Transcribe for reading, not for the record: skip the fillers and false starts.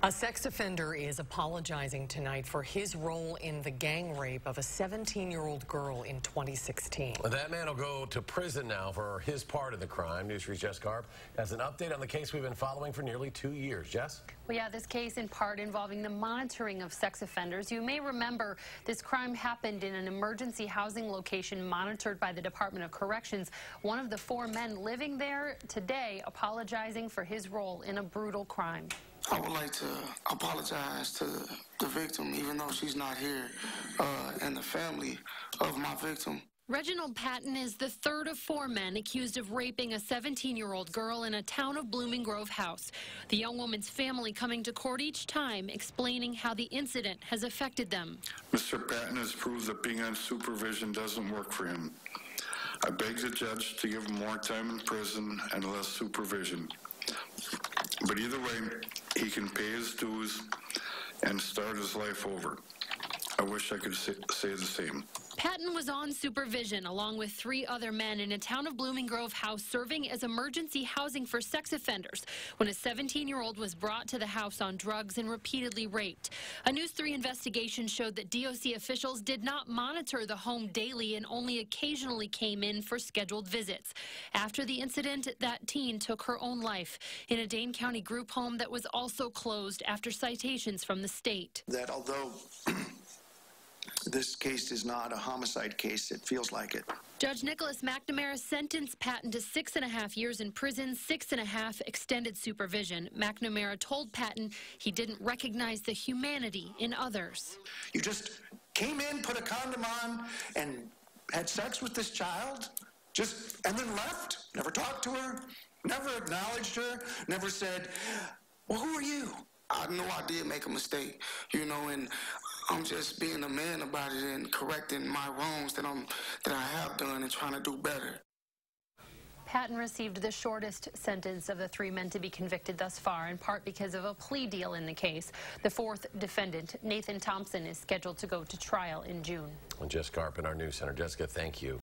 A sex offender is apologizing tonight for his role in the gang rape of a 17-year-old girl in 2016. That man will go to prison now for his part of the crime. News 3's Jessica Arp has an update on the case we've been following for nearly 2 years. Jess? Well, yeah, this case in part involving the monitoring of sex offenders. You may remember this crime happened in an emergency housing location monitored by the Department of Corrections. One of the 4 men living there today apologizing for his role in a brutal crime. I would like to apologize to the victim, even though she's not here, and the family of my victim. Reginald Patton is the 3rd of 4 men accused of raping a 17-year-old girl in a town of Blooming Grove house. The young woman's family coming to court each time explaining how the incident has affected them. Mr. Patton has proved that being on supervision doesn't work for him. I beg the judge to give him more time in prison and less supervision. But either way, he can pay his dues and start his life over. I wish I could say the same. Patton was on supervision along with 3 other men in a town of Blooming Grove house serving as emergency housing for sex offenders when a 17-year-old was brought to the house on drugs and repeatedly raped. A News 3 investigation showed that DOC officials did not monitor the home daily and only occasionally came in for scheduled visits. After the incident, that teen took her own life in a Dane County group home that was also closed after citations from the state. That although this case is not a homicide case, it feels like it. Judge Nicholas McNamara sentenced Patton to 6.5 years in prison, 6.5 extended supervision. McNamara told Patton he didn't recognize the humanity in others. You just came in, put a condom on, and had sex with this child, and then left, never talked to her, never acknowledged her, never said, well, who are you? I know I did make a mistake, and I'm just being a man about it and correcting my wrongs that I have done and trying to do better. Patton received the shortest sentence of the 3 men to be convicted thus far, in part because of a plea deal in the case. The 4th defendant, Nathan Thompson, is scheduled to go to trial in June. Jessica Arp in our news center. Jessica, thank you.